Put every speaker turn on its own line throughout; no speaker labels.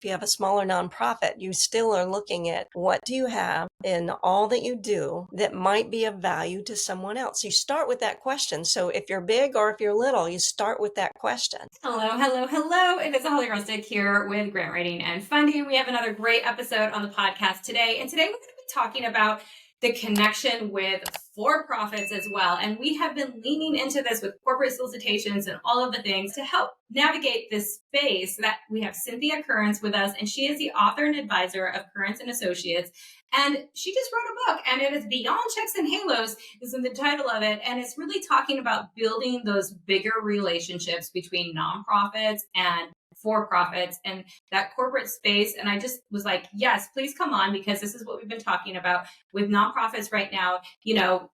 if you have a smaller nonprofit, you still are looking at what do you have in all that you do that might be of value to someone else. You start with that question. So if you're big or if you're little, you start with that question.
Hello, hello, hello. It is Holly Rustick here with Grant Writing and Funding. We have another great episode on the podcast today. And today we're going to be talking about the connection with for-profits as well. And we have been leaning into this with corporate solicitations and all of the things to help navigate this space. That we have Cynthia Currence with us, and she is the author and advisor of Currence and Associates. And she just wrote a book, and it is Beyond Checks and Halos is in the title of it. And it's really talking about building those bigger relationships between nonprofits and for-profits and that corporate space. And I just was like, yes, please come on, because this is what we've been talking about with nonprofits right now,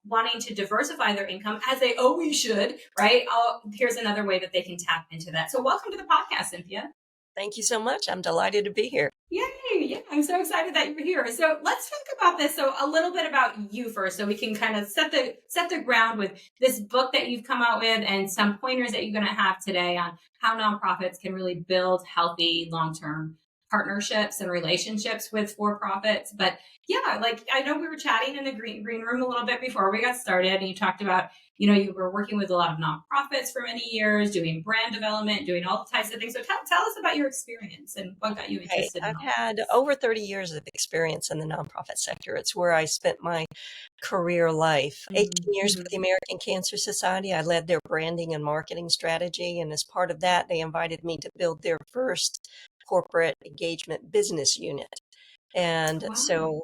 wanting to diversify their income as they always should, right? Here's another way that they can tap into that. So welcome to the podcast, Cynthia.
Thank you so much. I'm delighted to be here.
Yay. Yeah, I'm so excited that you're here. So let's talk about this. So a little bit about you first, so we can kind of set the ground with this book that you've come out with and some pointers that you're going to have today on how nonprofits can really build healthy long-term partnerships and relationships with for-profits. But yeah, like I know we were chatting in the green room a little bit before we got started, and you talked about, you were working with a lot of nonprofits for many years, doing brand development, doing all the types of things. So tell us about your experience and what got you interested in
I've
all
had over 30 years of experience in the nonprofit sector. It's where I spent my career life. 18 years with the
Mm-hmm.
American Cancer Society. I led their branding and marketing strategy. And as part of that, they invited me to build their first corporate engagement business unit. And
Wow.
so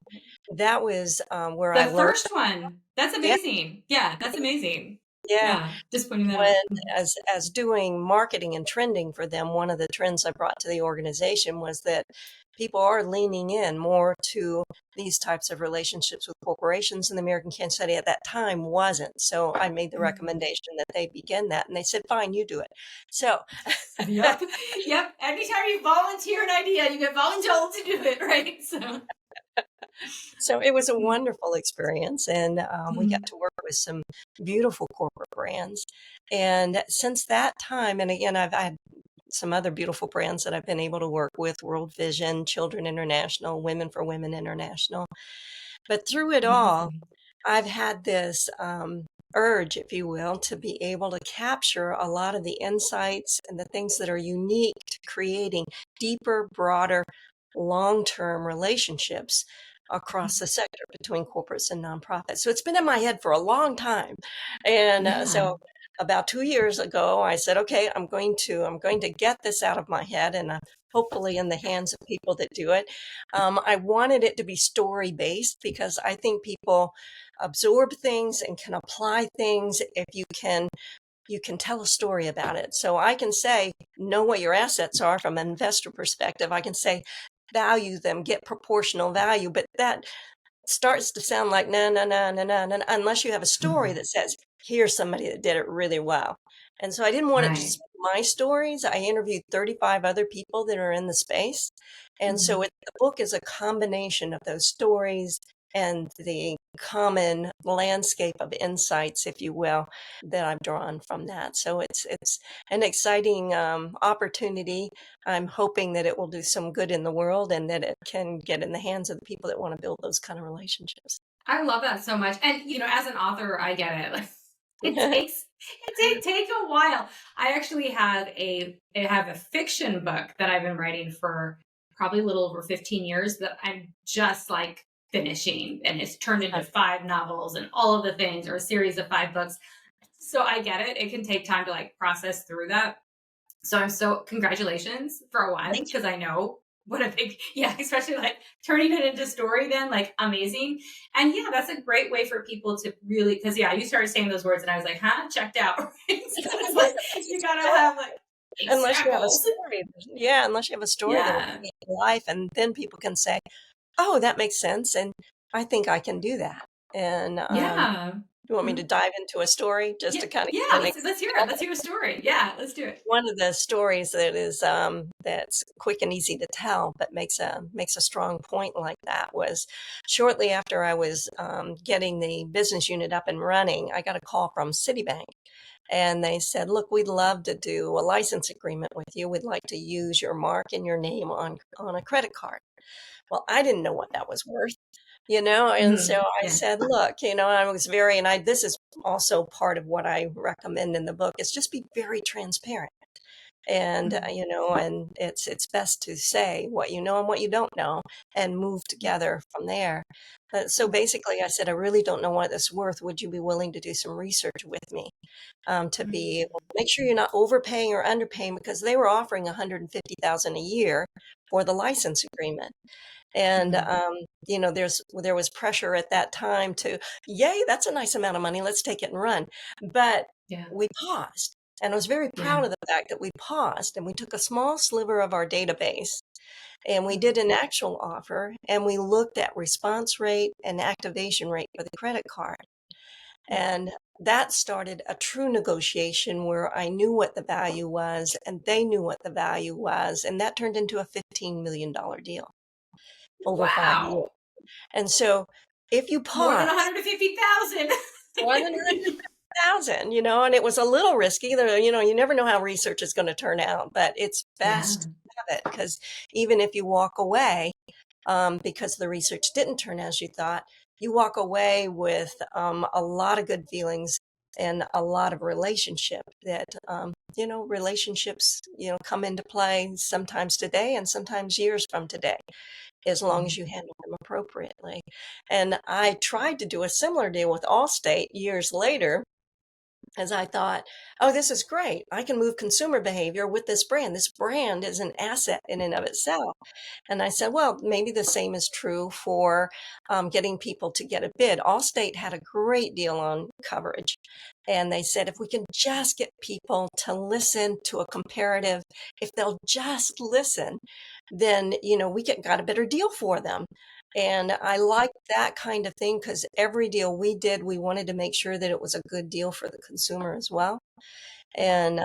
that was where I
The
learned.
first one. That's
Yeah,
amazing. Yeah, that's amazing.
yeah.
Yeah, just pointing that
When
out.
as doing marketing and trending for them, one of the trends I brought to the organization was that people are leaning in more to these types of relationships with corporations, and the American Cancer Society at that time wasn't. So I made the
Mhm.
recommendation that they begin that, and they said, "Fine, you do it." So
Yep. Yep. Anytime you volunteer an idea, you get voluntold to do it, right? So.
So it was a wonderful experience, and we got
Mhm.
to work with some beautiful corporate brands. And since that time, and again, I've had some other beautiful brands that I've been able to work with: World Vision, Children International, Women for Women International. But through it all,
Amazing.
I've had this urge, if you will, to be able to capture a lot of the insights and the things that are unique to creating deeper, broader, long-term relationships across the sector between corporates and nonprofits. So it's been in my head for a long time. And
Yeah.
so about 2 years ago, I said, okay, I'm going to get this out of my head, and hopefully in the hands of people that do it. I wanted it to be story based because I think people absorb things and can apply things if you can tell a story about it. So I can say, know what your assets are from an investor perspective. I can say, value them, get proportional value, but that starts to sound like no, no, no, no, no, no, unless you have a story
Mhm.
that says, here's somebody that did it really well. And so I didn't want it just
Right.
to be my stories. I interviewed 35 other people that are in the space. And so
Mhm.
the book is a combination of those stories and the common landscape of insights, if you will, that I've drawn from that. So it's an exciting opportunity. I'm hoping that it will do some good in the world and that it can get in the hands of the people that want to build those kind of relationships.
I love that so much. And as an author, I get it. Like it takes a while. I actually have a fiction book that I've been writing for probably a little over 15 years that I'm just like finishing, and it's turned into 5 novels and all of the things, or a series of 5 books. So I get it. It can take time to like process through that. So I'm so congratulations for a while,
Thank you.
because I know what a big, yeah, especially like turning it into story, then like amazing. And yeah, that's a great way for people to really, because yeah, you started saying those words and I was like, huh, checked out. Right? So it's like, you gotta have like
Unless you have a
examples.
story. Yeah, unless you have a story that'll
Yeah.
bring it to life, and then people can say, "Oh, that makes sense," and I think I can do that. And
Yeah.
you want me to
Mhm.
dive into a story just
Yeah,
to kind of
yeah.
give an
Let's hear it.
example?
Let's hear a story. Yeah, let's do it.
One of the stories that is that's quick and easy to tell, but makes a strong point like that was shortly after I was getting the business unit up and running, I got a call from Citibank, and they said, "Look, we'd love to do a license agreement with you. We'd like to use your mark and your name on a credit card." Well, I didn't know what that was worth, and so
Mhm.
I
Yeah.
said, "Look, I was very," and I this is also part of what I recommend in the book is just be very transparent. And
Mhm.
and it's best to say what you know and what you don't know and move
Yeah.
together from there. So
Mhm.
basically I said, I really don't know what this is worth. Would you be willing to do some research with me, to be able
Mhm.
to make sure you're not overpaying or underpaying, because they were offering 150,000 a year for the license agreement. And
Mhm.
there was pressure at that time to, yay, that's a nice amount of money, let's take it and run. But
Yeah.
we paused, and I was very
Yeah.
proud of the fact that we paused and we took a small sliver of our database and we
Mhm.
did an actual offer, and we looked at response rate and activation rate for the credit card.
Yeah.
And that started a true negotiation where I knew what the value was and they knew what the value was, and that turned into a $15 million deal over 5 years.
Wow.
And so if you
More than
pause,
150,000.
more than 150,000, and it was a little risky. You never know how research is going to turn out, but it's
Yeah.
best to have it, because even if you walk away, because the research didn't turn as you thought, you walk away with a lot of good feelings and a lot of relationship that, relationships, come into play sometimes today and sometimes years from today, as long as
Mhm.
you handle them appropriately. And I tried to do a similar deal with Allstate years later, as I thought, oh, this is great. I can move consumer behavior with this brand. This brand is an asset in and of itself. And I said, well, maybe the same is true for getting people to get a bid. Allstate had a great deal on coverage. And they said, if we can just get people to listen to a comparative, if they'll just listen, then, got a better deal for them. And I liked that kind of thing, because every deal we did, we wanted to make sure that it was a good deal for the consumer as well.
Yeah.
And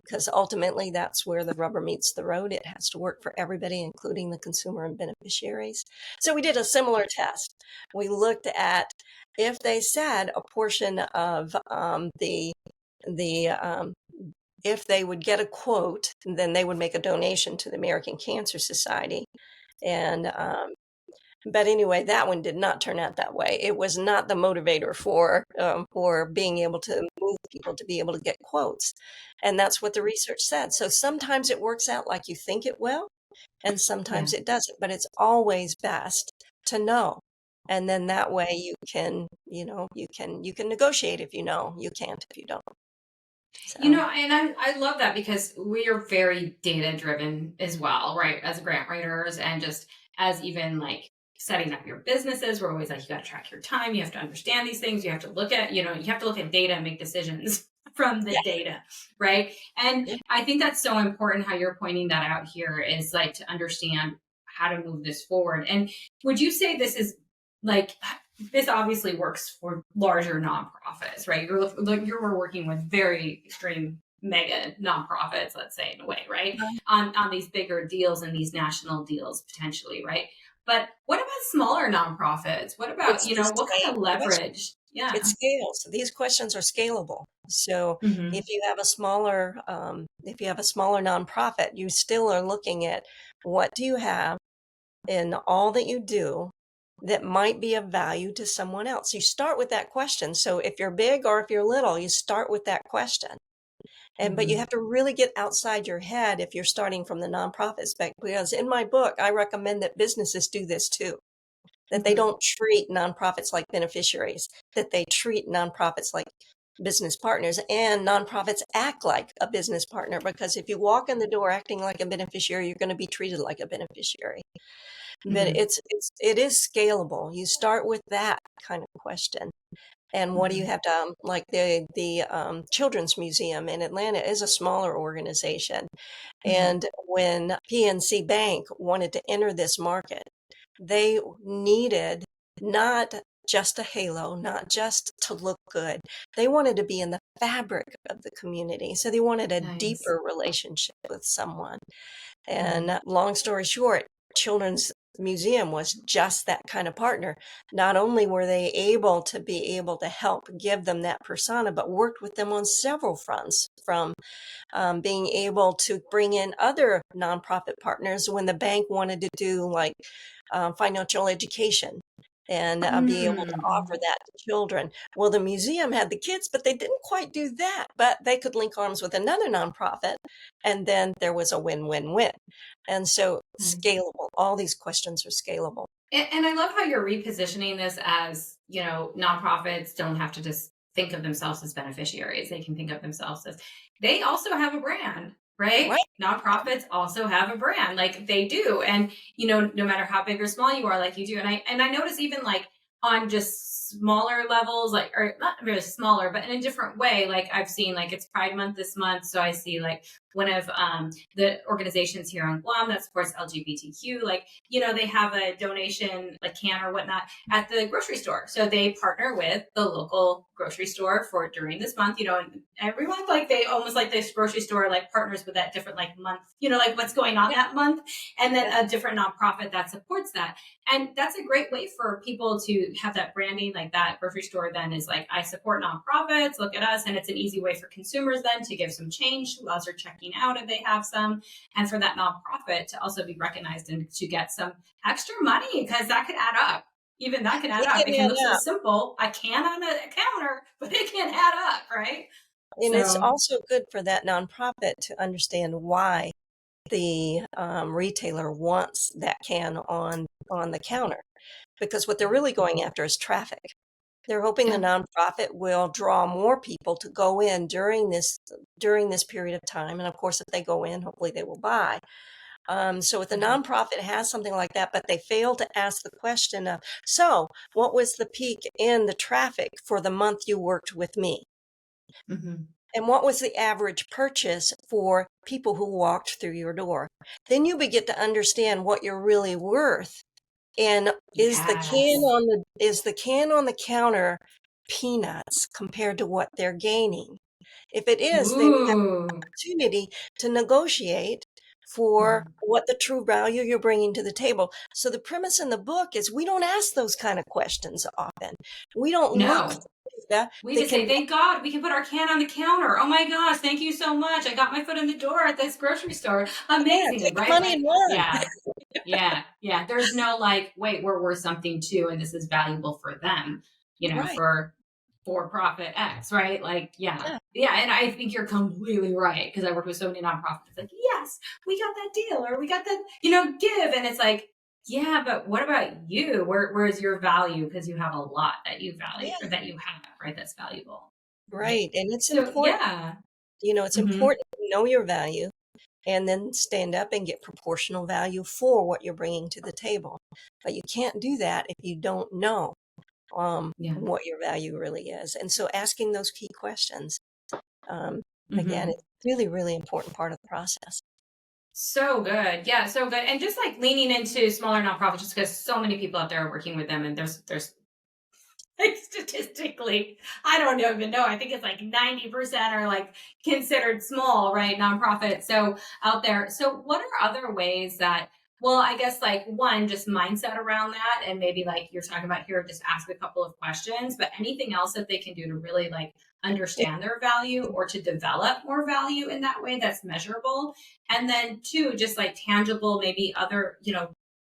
because ultimately that's where the rubber meets the road. It has to work for everybody, including the consumer and beneficiaries. So we did a similar test. We looked at if they said a portion of the if they would get a quote, then they would make a donation to the American Cancer Society. And but anyway, that one did not turn out that way. It was not the motivator for being able to move people to be able to get quotes, and that's what the research said. So sometimes it works out like you think it will, and sometimes
Yeah.
it doesn't. But it's always best to know, and then that way you can negotiate if you know. You can't if you don't. So
And I love that because we are very data driven as well, right? As grant writers and just as even like setting up your businesses, we're always like, you got to track your time. You have to understand these things. You have to look at, you have to look at data and make decisions from the
yeah,
data, right? And
yeah,
I think that's so important how you're pointing that out here is like to understand how to move this forward. And would you say this is like this obviously works for larger nonprofits, right? You're working with very extreme mega nonprofits, let's say in a way, right? On these bigger deals and these national deals potentially, right? But what about smaller nonprofits? What about,
it's the
what kind
same
of
question.
leverage?
It
Yeah.
scales. These questions are scalable. So
Hmm.
if you have a smaller nonprofit, you still are looking at what do you have in all that you do that might be of value to someone else. You start with that question. So if you're big or if you're little, you start with that question. But you
Hmm.
have to really get outside your head if you're starting from the nonprofit spec, because in my book, I recommend that businesses do this too, that they
Hmm.
don't treat nonprofits like beneficiaries, that they treat nonprofits like business partners, and nonprofits act like a business partner, because if you walk in the door acting like a beneficiary, you're going to be treated like a beneficiary. But
Hmm.
it is scalable. You start with that kind of question. And what do you
Hmm.
have to, like the Children's Museum in Atlanta is a smaller organization.
Hmm.
And when PNC Bank wanted to enter this market, they needed not just a halo, not just to look good. They wanted to be in the fabric of the community. So they wanted a
Nice.
deeper relationship with someone.
Mm.
And long story short, Children's Museum was just that kind of partner. Not only were they able to be able to help give them that persona, but worked with them on several fronts, from being able to bring in other nonprofit partners when the bank wanted to do like financial education and be able to offer
Mm.
that to children. Well, the museum had the kids, but they didn't quite do that. But they could link arms with another nonprofit, and then there was a win-win-win. And so
Nice.
scalable, all these questions are scalable.
And I love how you're repositioning this as, nonprofits don't have to just think of themselves as beneficiaries. They can think of themselves as they also have a brand, right?
Right?
Nonprofits also have a brand, like they do. And, no matter how big or small you are, like you do. And I notice even like on just smaller levels, like, or not really smaller, but in a different way, like I've seen like it's Pride Month this month. So I see like one of the organizations here on Guam that supports LGBTQ, like, they have a donation, like can or whatnot at the grocery store. So they partner with the local grocery store for during this month, and every month, like they almost like this grocery store like partners with that different like month, like what's going on
Yeah.
that month. And then
Yeah.
a different nonprofit that supports that. And that's a great way for people to have that branding, like that grocery store then is like, I support nonprofits, look at us. And it's an easy way for consumers then to give some change who else are checking out if they have some. And for that nonprofit to also be recognized and to get some extra money, because that could add up. Even that can add
It
up. It
can
can
add
look so
up.
simple. I can on a counter, but it can add up, right?
And it's
So,
also good for that nonprofit to understand why the retailer wants that can on the counter, because what they're really going after is traffic. They're hoping the
yeah.
nonprofit will draw more people to go in during this period of time, and of course, if they go in, hopefully they will buy. So if the
Mhm.
nonprofit has something like that, but they fail to ask the question of, so what was the peak in the traffic for the month you worked with me?
Mhm.
And what was the average purchase for people who walked through your door? Then you begin to understand what you're really worth. And
Yes.
is the can on the counter peanuts compared to what they're gaining? If it is, then you have
Ooh.
opportunity to negotiate for
Mhm.
what the true value you're bringing to the table. So the premise in the book is we don't ask those kind of questions often. We don't look
No.
for data
We
that
just
can
say, thank God we can put our can on the counter. Oh my gosh, thank you so much. I got my foot in the door at this grocery store.
yeah,
Amazing,
take the
right?
money
Like,
and run.
yeah, yeah, yeah. There's no like, wait, we're worth something too, and this is valuable for them,
Right.
for profit X, right? Like, yeah.
Yeah.
Yeah, and I think you're completely right because I work with so many nonprofits. It's like, yes, we got that deal or we got that, give. And it's like, yeah, but what about you? Where's your value? Because you have a lot that you value or
Yeah.
that you have, right? That's valuable. Right.
Right. And it's
So
important,
yeah.
it's
Hmm.
important to know your value and then stand up and get proportional value for what you're bringing to the table. But you can't do that if you don't know
Yeah.
what your value really is. And so asking those key questions, um, again,
Hmm.
is really, really important part of the process.
So good. Yeah, so good. And just like leaning into smaller nonprofits just because so many people out there are working with them and there's like statistically, I don't even know. I think it's like 90% are like considered small, right? Nonprofit. So out there. So what are other ways that, well, I guess like one, just mindset around that. And maybe like you're talking about here, just ask a couple of questions, but anything else that they can do to really like understand their value or to develop more value in that way that's measurable. And then two, just like tangible, maybe other,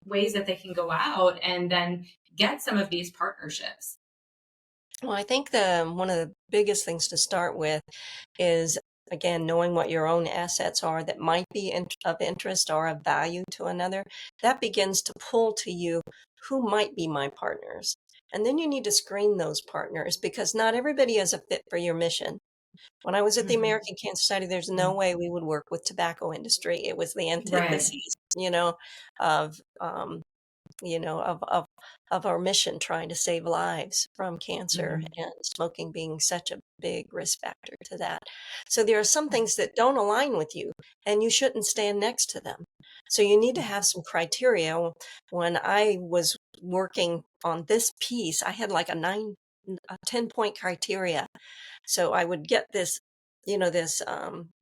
ways that they can go out and then get some of these partnerships.
Well, I think one of the biggest things to start with is, again, knowing what your own assets are that might be of interest or of value to another. That begins to pull to you who might be my partners. And then you need to screen those partners because not everybody is a fit for your mission. When I was at the
Mhm.
American Cancer Society, there's
Yeah.
no way we would work with tobacco industry. It was the
Right.
antithesis, of of our mission trying to save lives from cancer
Mhm.
and smoking being such a big risk factor to that. So there are some things that don't align with you and you shouldn't stand next to them. So you need to have some criteria. When I was working on this piece, I had like a 10-point criteria. So I would get this, this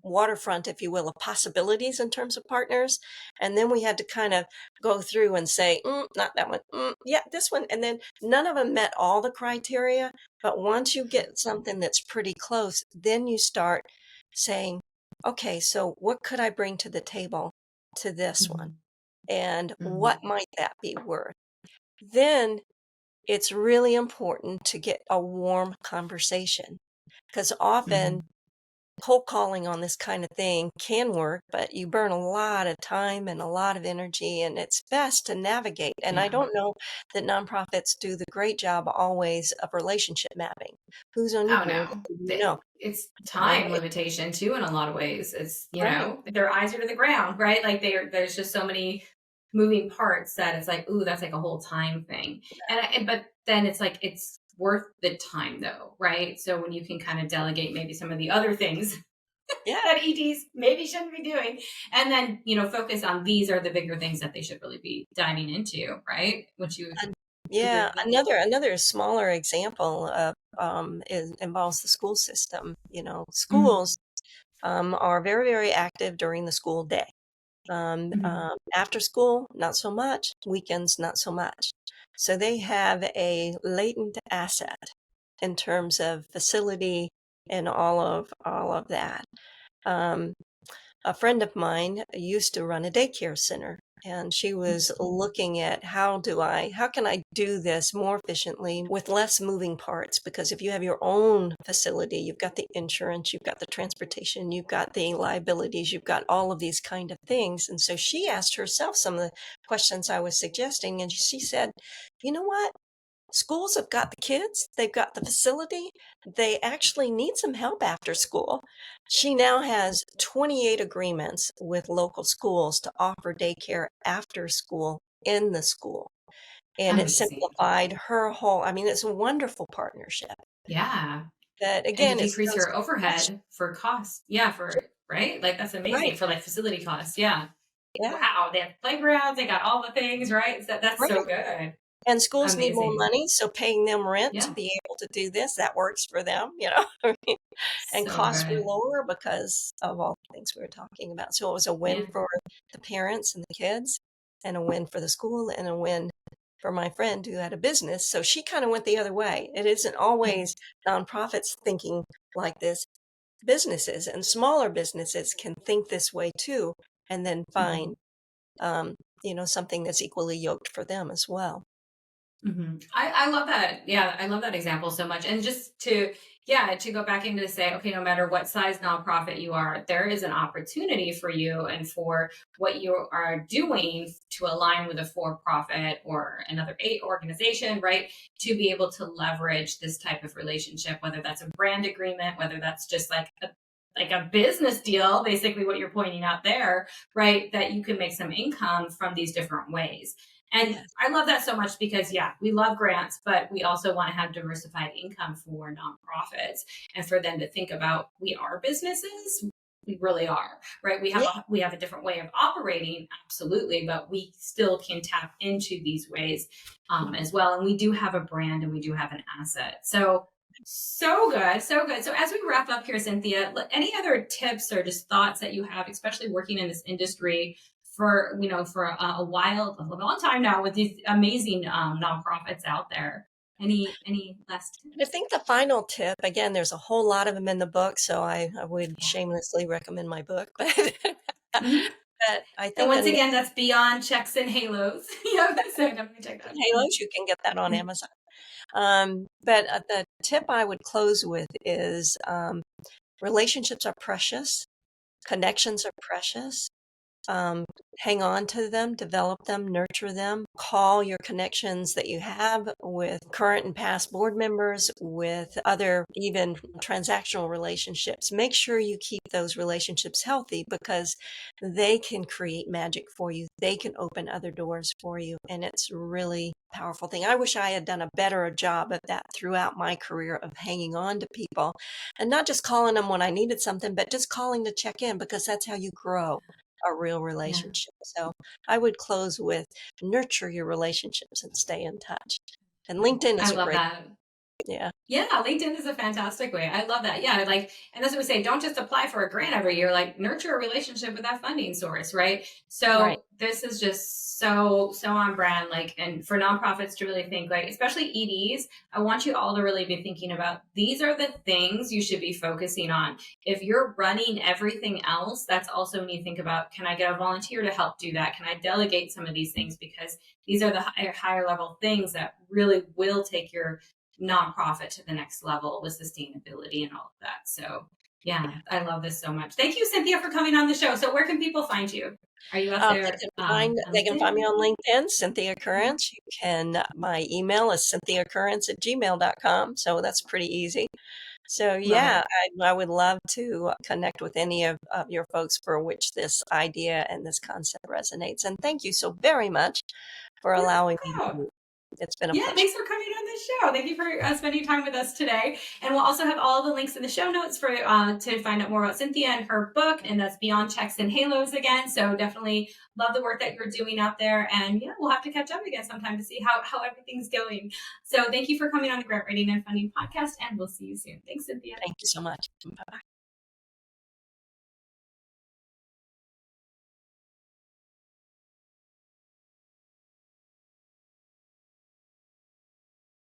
waterfront, if you will, of possibilities in terms of partners. And then we had to kind of go through and say, not that one. Yeah, this one. And then none of them met all the criteria. But once you get something that's pretty close, then you start saying, okay, so what could I bring to the table to this one?
Mhm.
And what
Mhm.
might that be worth? Then it's really important to get a warm conversation, because often
Mhm.
cold calling on this kind of thing can work, but you burn a lot of time and a lot of energy, and it's best to navigate. And I
Yeah.
don't know that nonprofits do the great job always of relationship mapping. Who's on your
Oh
board?
no.
Who do you know?
It's
Right,
time limitation too in a lot of ways. It's,
right.
their eyes are to the ground, right? Like there's just so many moving parts that it's like, ooh, that's like a whole time thing. But then it's like it's worth the time though, right? So when you can kind of delegate maybe some of the other things
Yeah.
that EDs maybe shouldn't be doing, and then focus on these are the bigger things that they should really be diving into, right? Would you
And
agree
yeah,
with that?
another smaller example of involves the school system.
Mm-hmm.
Schools are very, very active during the school day.
Mm-hmm.
After school, not so much. Weekends, not so much. So they have a latent asset in terms of facility and all of that. Um, a friend of mine used to run a daycare center, and she was looking at how can I do this more efficiently with less moving parts? Because if you have your own facility, you've got the insurance, you've got the transportation, you've got the liabilities, you've got all of these kind of things. And so she asked herself some of the questions I was suggesting, and she said, you know what? Schools have got the kids, they've got the facility, they actually need some help after school. She now has 28 agreements with local schools to offer daycare after school in the school. And it
Amazing.
simplified her whole, I mean, it's a wonderful partnership.
Yeah.
That
And to
again, it's
decrease
those
your overhead for costs. Yeah, right? Like that's
right,
amazing for like facility costs. Yeah.
yeah,
Wow. They have playgrounds, they got all the things, right? That's so
right.
good.
And schools need more
Amazing.
money, so paying them rent to
Yeah.
be able to do this, that works for them. I mean, and
So
costs were
good.
lower because of all the things we were talking about. So it was a win
Yeah.
for the parents and the kids, and a win for the school, and a win for my friend who had a business. So she kind of went the other way. It isn't
Yeah.
always nonprofits thinking like this. Businesses and smaller businesses can think this way too, and then
Mhm.
find something that's equally yoked for them as well.
I love that. Yeah, I love that example so much. And just to go back into say, okay, no matter what size nonprofit you are, there is an opportunity for you and for what you are doing to align with a for-profit or another aid organization, right? To be able to leverage this type of relationship, whether that's a brand agreement, whether that's just like a business deal, basically what you're pointing out there, right? That you can make some income from these different ways. And
Yes.
I love that so much because, yeah, we love grants, but we also want to have diversified income for nonprofits and for them to think about we are businesses. We really are, right? We have
Yeah.
a different way of operating, absolutely, but we still can tap into these ways
Mhm.
as well. And we do have a brand and we do have an asset. So good, so good. So as we wrap up here, Cynthia, any other tips or just thoughts that you have, especially working in this industry for for a long time now with these amazing nonprofits out there? Any last
I
tips?
think the final tip, again, there's a whole lot of them in the book, so I would
Yeah.
shamelessly recommend my book.
Mhm.
But I
And
think
once
another
again, that's Beyond Checks and Halos. Yeah, so definitely check that.
Halos, you can get that on Amazon. But the tip I would close with is relationships are precious, connections are precious. um, Hang on to them, develop them, nurture them, call your connections that you have with current and past board members, with other even transactional relationships. Make sure you keep those relationships healthy, because they can create magic for you. They can open other doors for you. And it's really powerful thing. I wish I had done a better job of that throughout my career, of hanging on to people and not just calling them when I needed something, but just calling to check in, because that's how you grow. a real relationship. So I would close with nurture your relationships and stay in touch. And LinkedIn
I
is a
love
great,
that.
yeah,
Yeah, LinkedIn is a fantastic way. I love that. Yeah, like, and that's what we say. Don't just apply for a grant every year. Like, nurture a relationship with that funding source, right?
right.
So this is just so on brand. Like, and for nonprofits to really think, like, especially EDs, I want you all to really be thinking about these are the things you should be focusing on. If you're running everything else, that's also when you think about, can I get a volunteer to help do that? Can I delegate some of these things? Because these are the higher level things that really will take your nonprofit to the next level with sustainability and all of that. So yeah, I love this so much. Thank you, Cynthia, for coming on the show. So where can people find you? Are you out there on
They can find me
LinkedIn?
on LinkedIn, Cynthia Currence. You can, my email is cynthiacurrence@gmail.com. So that's pretty easy. So
Love
yeah,
it.
I would love to connect with any of your folks for which this idea and this concept resonates. And thank you so very much for
Yeah,
allowing me to
no
do it. It's been a
Yeah,
pleasure.
thanks for coming on the show. Thank you for spending time with us today. And we'll also have all the links in the show notes for to find out more about Cynthia and her book, and that's Beyond Checks and Halos again. So definitely love the work that you're doing out there. And yeah, we'll have to catch up again sometime to see how everything's going. So thank you for coming on the Grant Writing and Funding podcast, and we'll see you soon. Thanks, Cynthia.
Thank you so much. Bye-bye.